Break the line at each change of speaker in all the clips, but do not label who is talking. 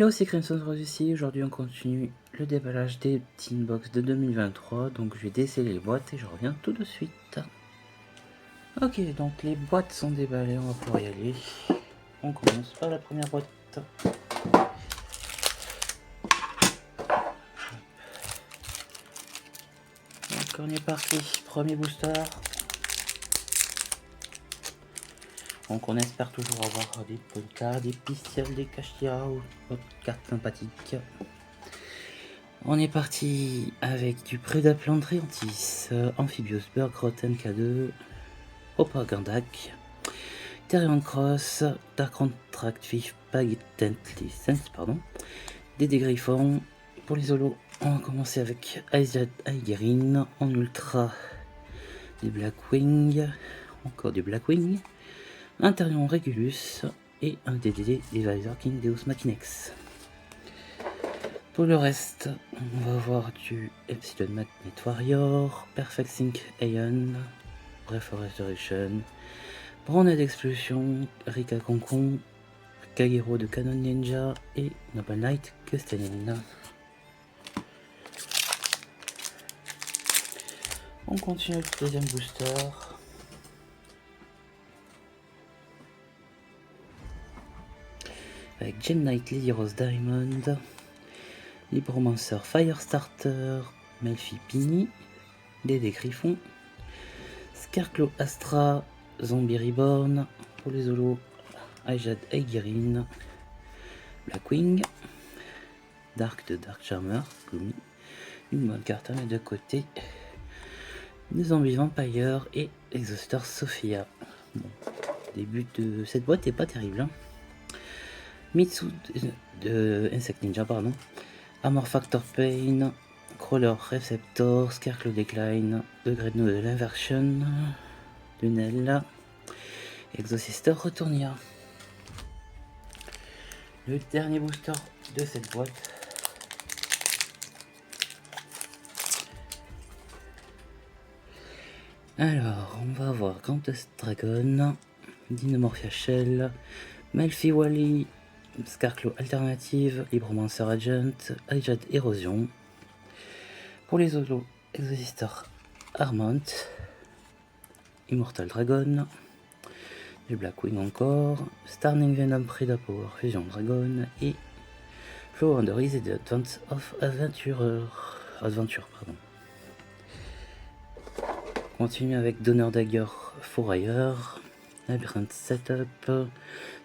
Hello, c'est Crimson Rose ici. Aujourd'hui, on continue le déballage des Teen Box de 2023. Donc, je vais déceler les boîtes et je reviens tout de suite. Ok, donc les boîtes sont déballées, on va pouvoir y aller. On commence par la première boîte. Donc, on est parti. Premier booster. Donc, on espère toujours avoir des polkas, des pistioles, des cachetia ou autres cartes sympathiques. On est parti avec du Predaplant Triantis, Amphibious Burgroth MK2, Opagandak, Therion Cross, Dark Contract Fish Pagetent pardon, des Griffons. Pour les holos, on va commencer avec Aizad Aigerin en ultra, des Blackwing, encore du Blackwing, un Therion Regulus et un DDD Divisor King Deus Machinex. Pour le reste, on va avoir du Epsilon Magnet Warrior, Perfect Sync Aeon, Breath of Restoration, Branded Explosion, Rika Concon, Kagero de Canon Ninja et Noble Knight Castelline. On continue avec le deuxième booster. Avec Gem Knight Lily Rose Diamond, Libromancer Firestarter, Melfi Pini, Dédé Griffon, Scarecrow Astra, Zombie Reborn. Pour les holos, Aizad Aigerin, Blackwing, Dark de Dark Charmer, Gloomy, une bonne carte à mettre de côté, des Zombies Vampire et Exhauster Sophia. Bon, début de cette boîte est pas terrible. Hein. Mitsu de Insect Ninja, pardon. Armor Factor Pain, Crawler Receptor, Scarecrow Decline, The Dreadnought de l'Inversion, Lunel, Exosister Retournia. Le dernier booster de cette boîte. Alors, on va avoir Countess Dragon, Dinomorphia Shell, Melfi Wally, Scarecrow Alternative, Libromancer Agent, Aizad Erosion. Pour les holos, Exosister Armant, Immortal Dragon, du Blackwing encore, Starning Venom Predapower Fusion Dragon et Flow Under Easy the Advance of Adventure. Pardon. Continue avec Donner Dagger Fourrier, Labyrinth Setup,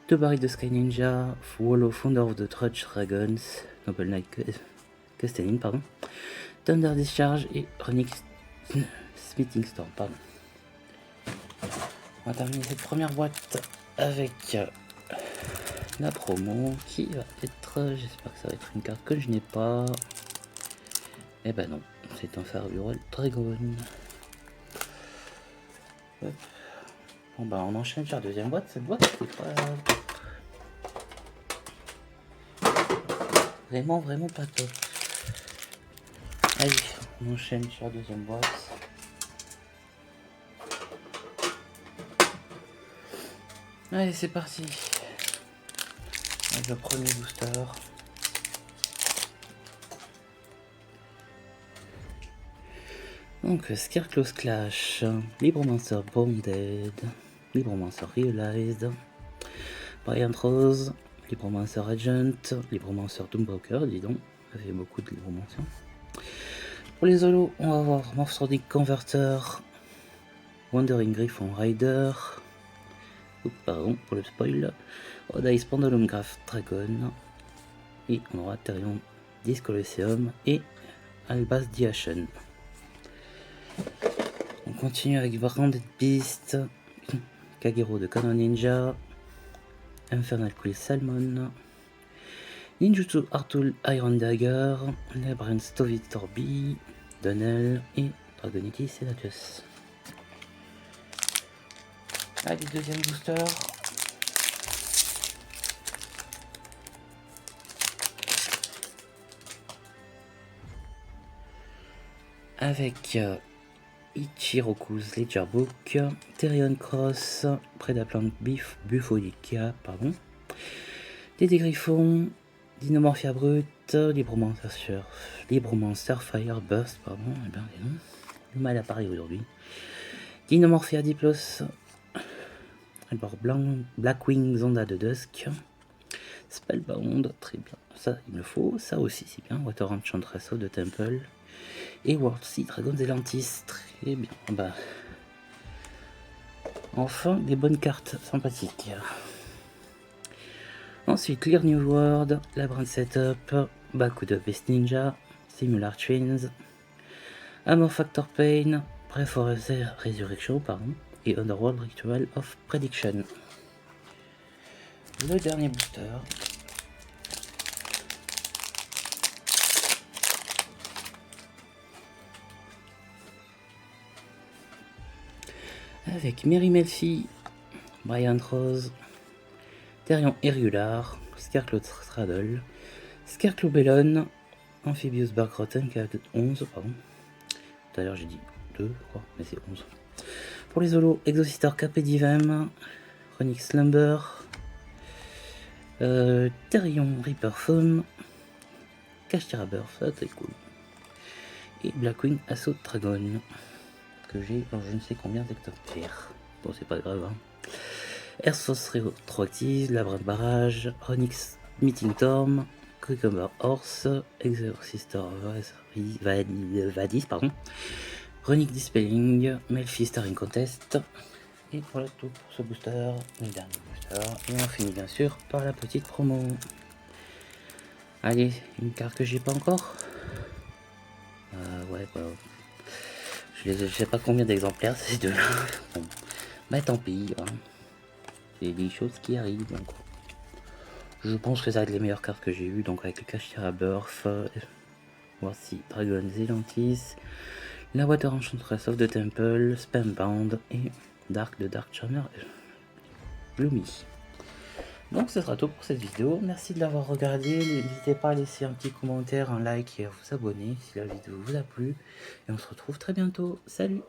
deux barils de Sky Ninja, Wallow Founder of the Trudge Dragons, Noble Knight Castelline, pardon, Thunder Discharge et Runix Smithing Storm, pardon. On va terminer cette première boîte avec la promo qui va être, j'espère que ça va être une carte que je n'ai pas. Eh ben non, c'est un Farewell Dragon. Hop. Bon bah on enchaîne sur la deuxième boîte. Cette boîte c'est pas vraiment pas top. Allez, on enchaîne sur la deuxième boîte. Allez, c'est parti. Avec le premier booster. Donc, Scarecrow's Clash, Libromancer Bonded, Libromancer Realized, Bryant Rose, Libromancer Agent, Libromancer Doombroker, dis donc, ça fait beaucoup de Libromancer. Pour les holos, on va avoir Morphswordic Converter, Wandering Griffon Rider, pardon pour le spoil, Odice Pendulum Graph Dragon, et on aura Therion Discolosseum et Albaz Diation. On continue avec Branded Beast, Kagero de Canon Ninja, Infernal Quill Salmon, Ninjutsu Artul Iron Dagger, Labyrinth Stovitor B, Donnell et Dragonitis Sedatus. Allez, deuxième booster. Avec Ichiroku's Ledger Book, Therion Cross, Predaplant Buffolica, pardon, Dédé Griffon, Dinomorphia Brut, Libromancer Fire Burst, pardon, eh bien, du mal à parler aujourd'hui. Dinomorphia Diplos, alors Blackwing Zonda de Dusk, Spellbound, très bien, ça il me faut, ça aussi c'est bien, Water Enchantress de Temple, et Worldseed Dragons Elantis, très bien, bah, enfin des bonnes cartes sympathiques. Ensuite, Clear New World, Labyrinth Setup, Bakuda Best Ninja, Simular Twins, Amor Factor Pain, Pray for Resurrection, pardon, et Underworld Ritual of Prediction. Le dernier booster. Avec Mary Melfi, Brian Rose, Therion Irregular, Scarecrow Straddle, Scarecrow Bellon, Amphibious Barkrotten, KF11, pardon. Tout à l'heure j'ai dit 2, je crois, mais c'est 11. Pour les holos, Exositor Capé Divem, Chronic Slumber, Therion Reaper Foam, Kashtira Burst, ça c'est cool. Et Blackwing Assault Dragon, que j'ai dans je ne sais combien d'hectoptères. Bon, c'est pas grave. Hein. Airsource Rétroactive, Labyrinth Barrage, Onyx Meeting Storm, Cucumber Horse, Exorcister Vadis, pardon, Runic Dispelling, Melfi Starring Contest. Et voilà tout pour ce booster, le dernier booster. Et on finit bien sûr par la petite promo. Allez, une carte que j'ai pas encore. Ouais, bah, je sais pas combien d'exemplaires ces deux-là. Bon, bah tant pis. Hein. C'est des choses qui arrivent. Donc. Je pense que ça va être les meilleures cartes que j'ai eues. Donc avec le Kashtira Burst, voici Dragon Zelantis, la Water Enchantress of the Temple, Spambound et Dark de Dark Charmer Gloomy. Donc ce sera tout pour cette vidéo. Merci de l'avoir regardé. N'hésitez pas à laisser un petit commentaire, un like et à vous abonner si la vidéo vous a plu. Et on se retrouve très bientôt. Salut!